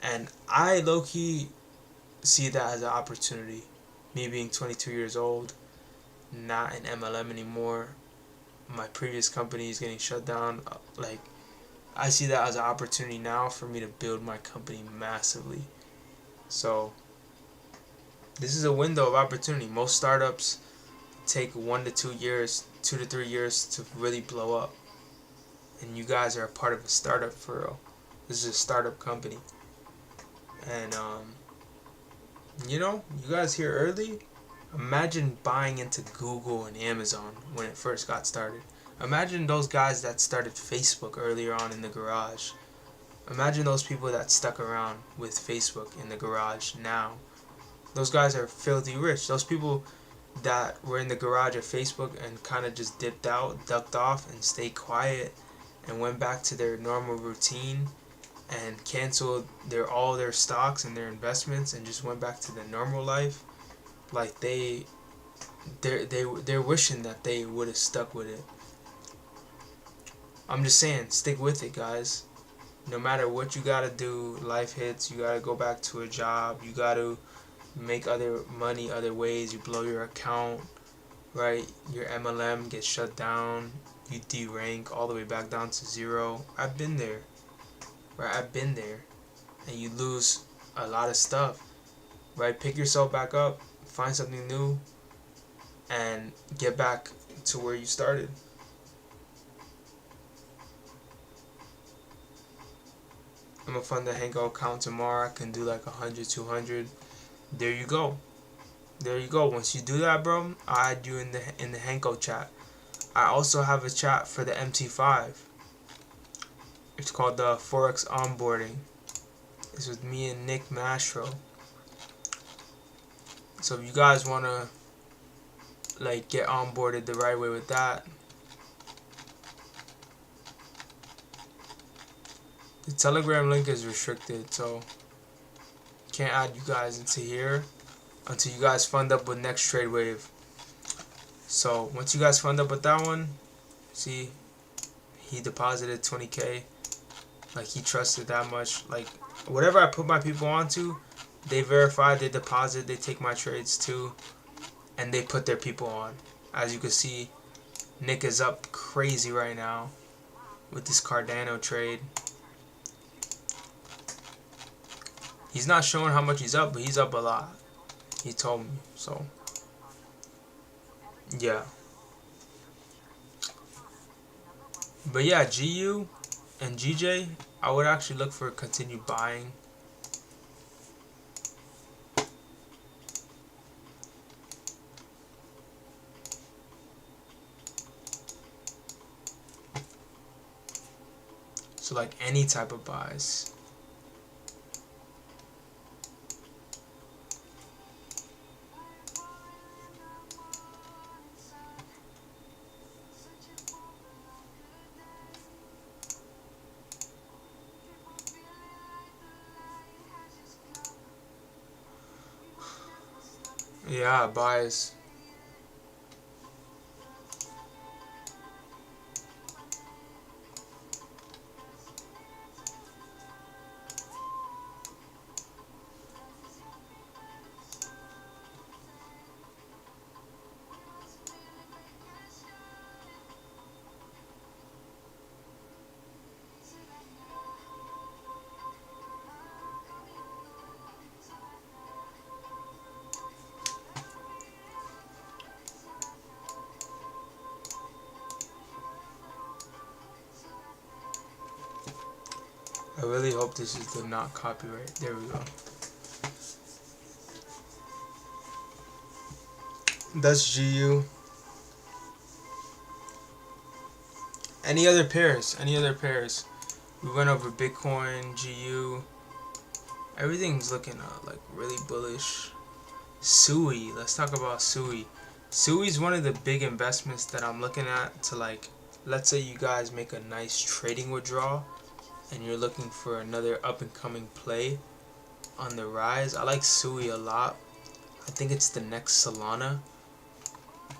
And I low-key see that as an opportunity. Me being 22 years old, not in MLM anymore, my previous company is getting shut down. Like, I see that as an opportunity now for me to build my company massively. So this is a window of opportunity. Most startups take 1 to 2 years, 2 to 3 years to really blow up. And you guys are a part of a startup for real. This is a startup company. And you know, you guys here early. Imagine buying into Google and Amazon when it first got started. Imagine those guys that started Facebook earlier on in the garage. Imagine those people that stuck around with Facebook in the garage now. Those guys are filthy rich. Those people that were in the garage of Facebook and kind of just dipped out, ducked off, and stayed quiet and went back to their normal routine and canceled all their stocks and their investments and just went back to their normal life. Like, they're wishing that they would have stuck with it. I'm just saying, stick with it, guys. No matter what you gotta do, life hits, you gotta go back to a job, you gotta make other money other ways, you blow your account, right? Your MLM gets shut down, you derank all the way back down to zero. I've been there, right? I've been there. And you lose a lot of stuff, right? Pick yourself back up, find something new, and get back to where you started. I'm gonna fund the Henko account tomorrow. I can do like 100, 200. There you go. There you go. Once you do that, bro, I'll add you in the Henko chat. I also have a chat for the MT5. It's called the Forex onboarding. It's with me and Nick Mastro. So if you guys wanna like get onboarded the right way with that, the Telegram link is restricted, so can't add you guys into here until you guys fund up with next trade wave. So once you guys fund up with that one, see, he deposited 20K. Like, he trusted that much. Like, whatever I put my people onto, they verify, they deposit, they take my trades too, and they put their people on. As you can see, Nick is up crazy right now with this Cardano trade. He's not showing how much he's up, but he's up a lot. He told me, so yeah. But yeah, GU and GJ, I would actually look for continued buying. So like any type of buys. Yeah, buys. I really hope this is the not copyright. There we go. That's GU. Any other pairs? Any other pairs? We went over Bitcoin, GU. Everything's looking like really bullish. SUI. Let's talk about SUI. SUI is one of the big investments that I'm looking at to, like, let's say you guys make a nice trading withdrawal and you're looking for another up and coming play on the rise. I like SUI a lot. I think it's the next Solana.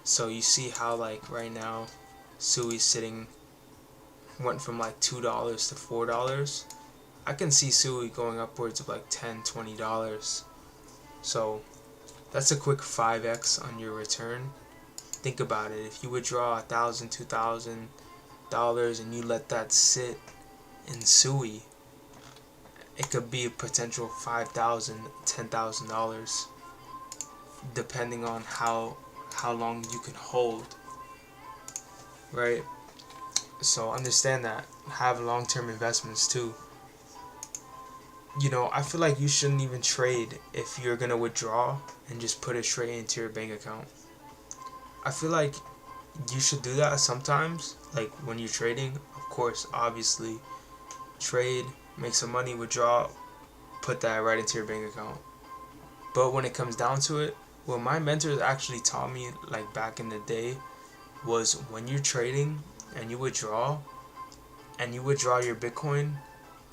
So you see how, like, right now SUI's sitting, went from like $2 to $4. I can see SUI going upwards of like $10, $20. So that's a quick 5x on your return. Think about it. If you withdraw $1,000, $2,000 and you let that sit in SUI, it could be a potential $5,000, $10,000, depending on how long you can hold, right? So understand that. Have long-term investments too. You know, I feel like you shouldn't even trade if you're gonna withdraw and just put it straight into your bank account. I feel like you should do that sometimes, like when you're trading. Of course, obviously, trade, make some money, withdraw, put that right into your bank account. But when it comes down to it, what my mentors actually taught me, like back in the day, was when you're trading and you withdraw your Bitcoin,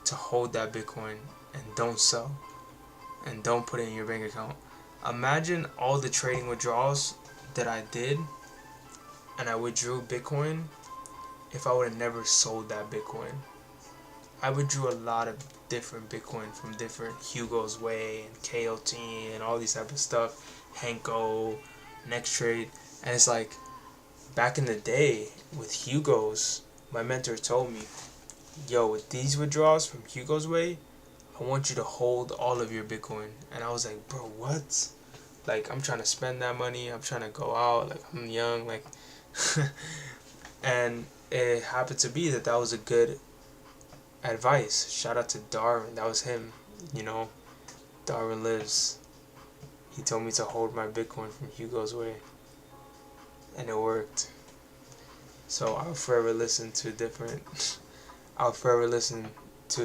to hold that Bitcoin and don't sell and don't put it in your bank account. Imagine all the trading withdrawals that I did and I withdrew Bitcoin if I would have never sold that Bitcoin. I withdrew a lot of different Bitcoin from different Hugo's Way and KOT and all these type of stuff, Henko, Next Trade, and it's like, back in the day with Hugo's, my mentor told me, yo, with these withdrawals from Hugo's Way, I want you to hold all of your Bitcoin. And I was like, bro, what? Like, I'm trying to spend that money, I'm trying to go out, like, I'm young, like, and it happened to be that was a good advice. Shout out to Darwin, that was him, you know, Darwin lives. He told me to hold my Bitcoin from Hugo's Way, and it worked. So I'll forever listen to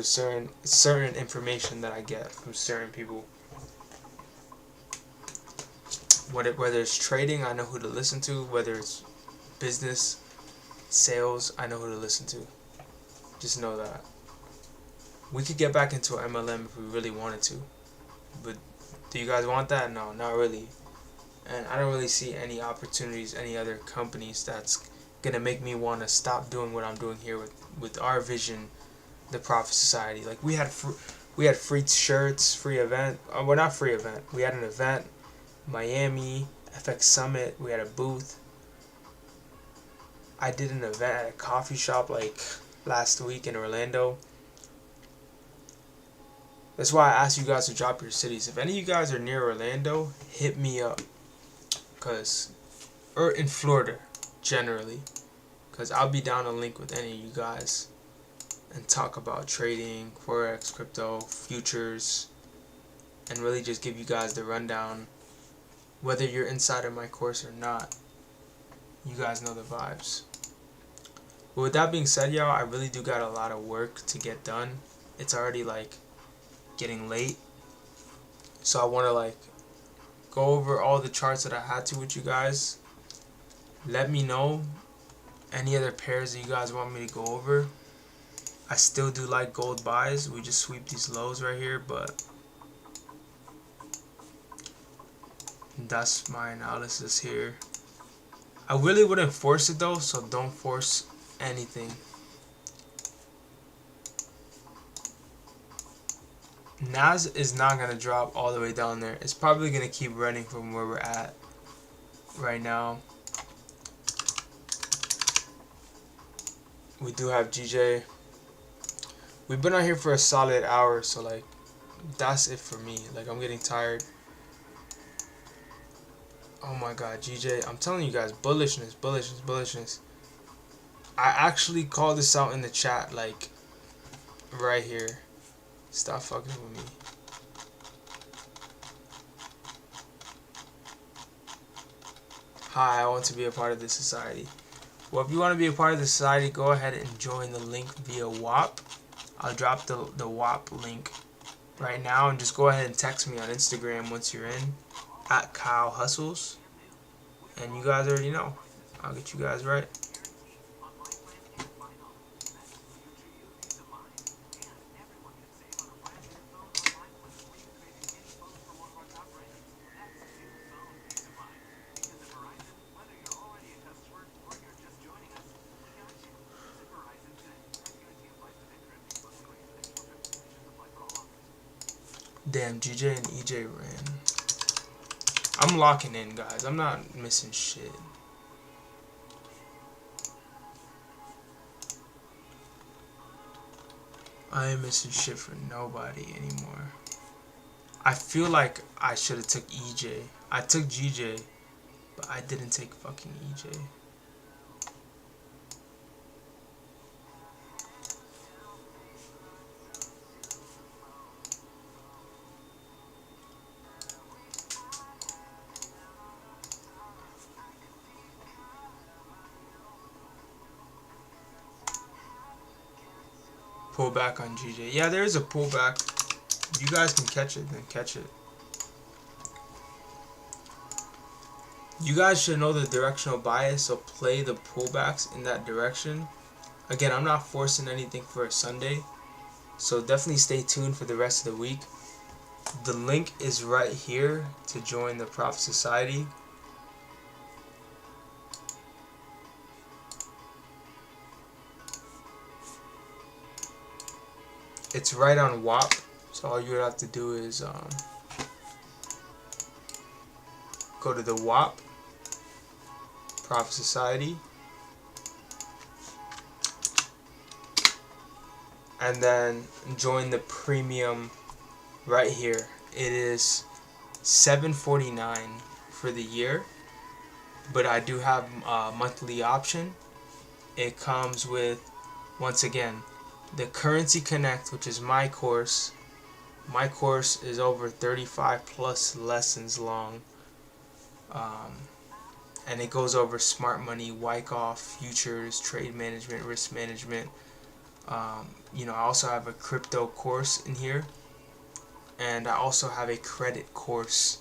certain information that I get from certain people. Whether it's trading, I know who to listen to. Whether it's business, sales, I know who to listen to. Just know that. We could get back into MLM if we really wanted to. But do you guys want that? No, not really. And I don't really see any opportunities, any other companies that's gonna make me want to stop doing what I'm doing here with our vision, the Profit Society. Like, we had free shirts, free event. Well, not free event. We had an event, Miami FX Summit. We had a booth. I did an event at a coffee shop like last week in Orlando. That's why I asked you guys to drop your cities. If any of you guys are near Orlando, hit me up. Or in Florida, generally. Because I'll be down to link with any of you guys and talk about trading, Forex, crypto, futures, and really just give you guys the rundown. Whether you're inside of my course or not, you guys know the vibes. But with that being said, y'all, I really do got a lot of work to get done. It's already like getting late. So I want to like go over all the charts that I had to with you guys. Let me know any other pairs that you guys want me to go over. I still do like gold buys. We just sweep these lows right here, but that's my analysis here. I really wouldn't force it though, so don't force anything. NAS is not going to drop all the way down there. It's probably going to keep running from where we're at right now. We do have GJ. We've been out here for a solid hour, so like that's it for me. Like, I'm getting tired. Oh my god, GJ, I'm telling you guys, bullishness, bullishness, bullishness. I actually called this out in the chat, like right here. Stop fucking with me. Hi, I want to be a part of this society. Well, if you want to be a part of the society, go ahead and join the link via WAP. I'll drop the WAP link right now, and just go ahead and text me on Instagram once you're in, at XAUUSD. And you guys already know. I'll get you guys right. Damn, GJ and EJ ran. I'm locking in, guys. I'm not missing shit. I ain't missing shit for nobody anymore. I feel like I should have took EJ. I took GJ, but I didn't take fucking EJ. Pullback on GJ. Yeah, there is a pullback. If you guys can catch it, then catch it. You guys should know the directional bias, so play the pullbacks in that direction. Again, I'm not forcing anything for a Sunday, so definitely stay tuned for the rest of the week. The link is right here to join the Profit Society. It's right on WAP, so all you would have to do is go to the WAP Profit Society, and then join the premium right here. It is $7.49 for the year, but I do have a monthly option. It comes with, once again, the Currency Connect, which is my course. My course is over 35 plus lessons long, and it goes over smart money, Wyckoff, futures, trade management, risk management. You know, I also have a crypto course in here, and I also have a credit course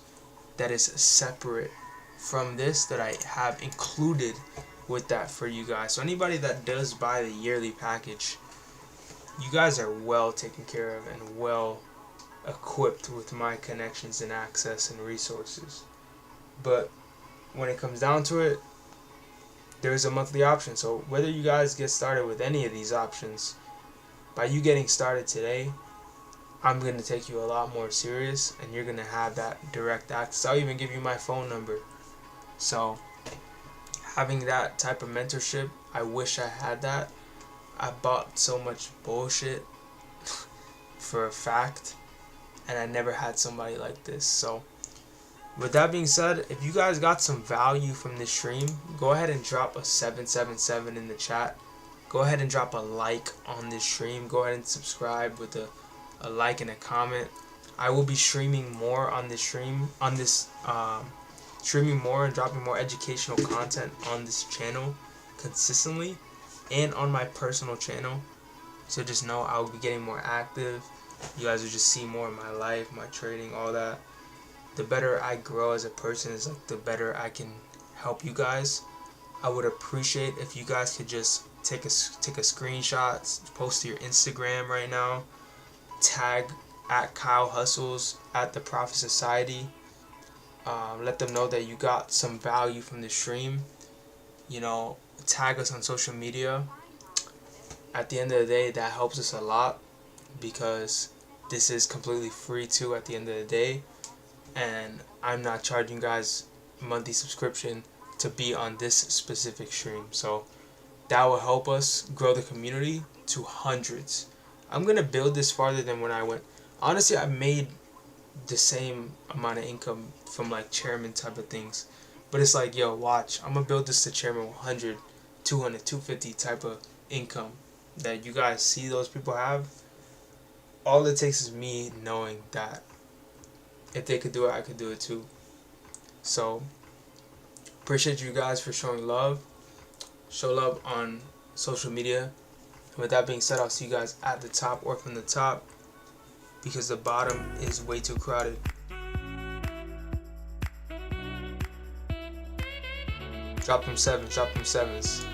that is separate from this that I have included with that for you guys. So anybody that does buy the yearly package, you guys are well taken care of and well equipped with my connections and access and resources. But when it comes down to it, there's a monthly option. So whether you guys get started with any of these options, by you getting started today, I'm going to take you a lot more serious, and you're going to have that direct access. I'll even give you my phone number. So having that type of mentorship, I wish I had that. I bought so much bullshit for a fact, and I never had somebody like this. So with that being said, if you guys got some value from this stream, go ahead and drop a 777 in the chat. Go ahead and drop a like on this stream. Go ahead and subscribe with a like and a comment. I will be streaming more on this stream, streaming more and dropping more educational content on this channel consistently, and on my personal channel. So just know I will be getting more active. You guys will just see more of my life, my trading, all that. The better I grow as a person is like the better I can help you guys. I would appreciate if you guys could just take a screenshot, post to your Instagram right now, tag at Kyle Hustles, at the Profit Society. Let them know that you got some value from the stream. You know, tag us on social media. At the end of the day, that helps us a lot, because this is completely free too at the end of the day, and I'm not charging guys monthly subscription to be on this specific stream. So that will help us grow the community to hundreds. I'm gonna build this farther than when I went. Honestly, I made the same amount of income from like chairman type of things, but it's like, yo, watch, I'm gonna build this to chairman 100, 200, 250 type of income that you guys see those people have. all it takes is me knowing that if they could do it, I could do it too. So appreciate you guys for showing love. Show love on social media. And with that being said, I'll see you guys at the top or from the top, because the bottom is way too crowded. Drop them sevens, drop them sevens.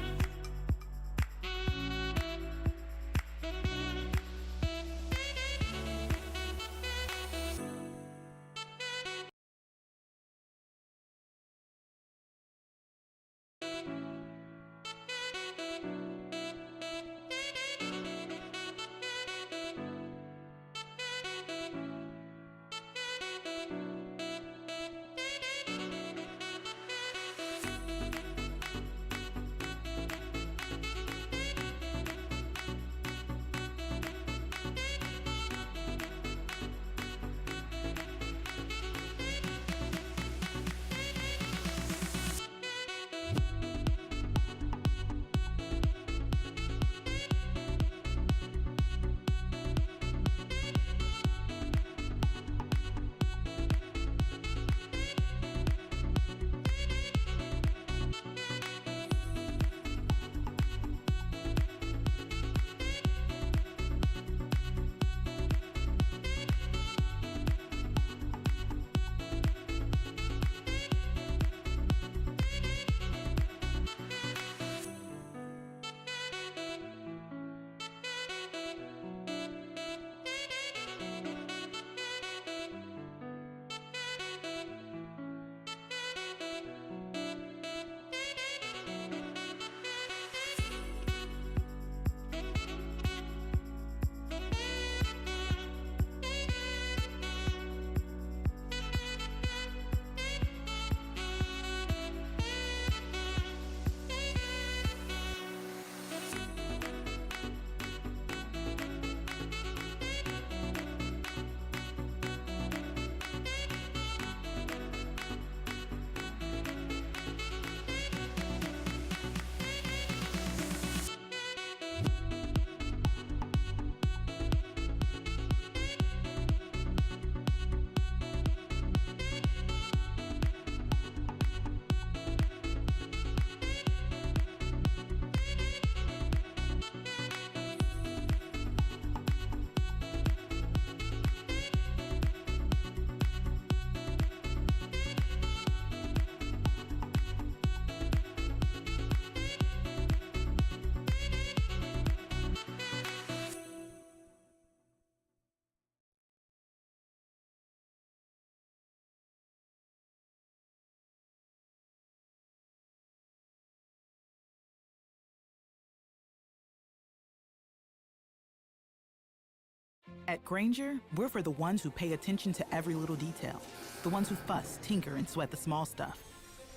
At Grainger, we're for the ones who pay attention to every little detail, the ones who fuss, tinker, and sweat the small stuff.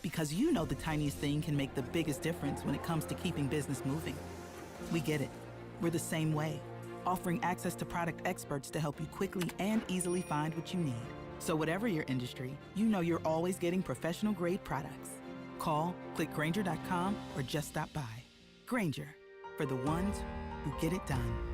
Because you know the tiniest thing can make the biggest difference when it comes to keeping business moving. We get it. We're the same way, offering access to product experts to help you quickly and easily find what you need. So whatever your industry, you know you're always getting professional-grade products. Call, click Grainger.com, or just stop by. Grainger, for the ones who get it done.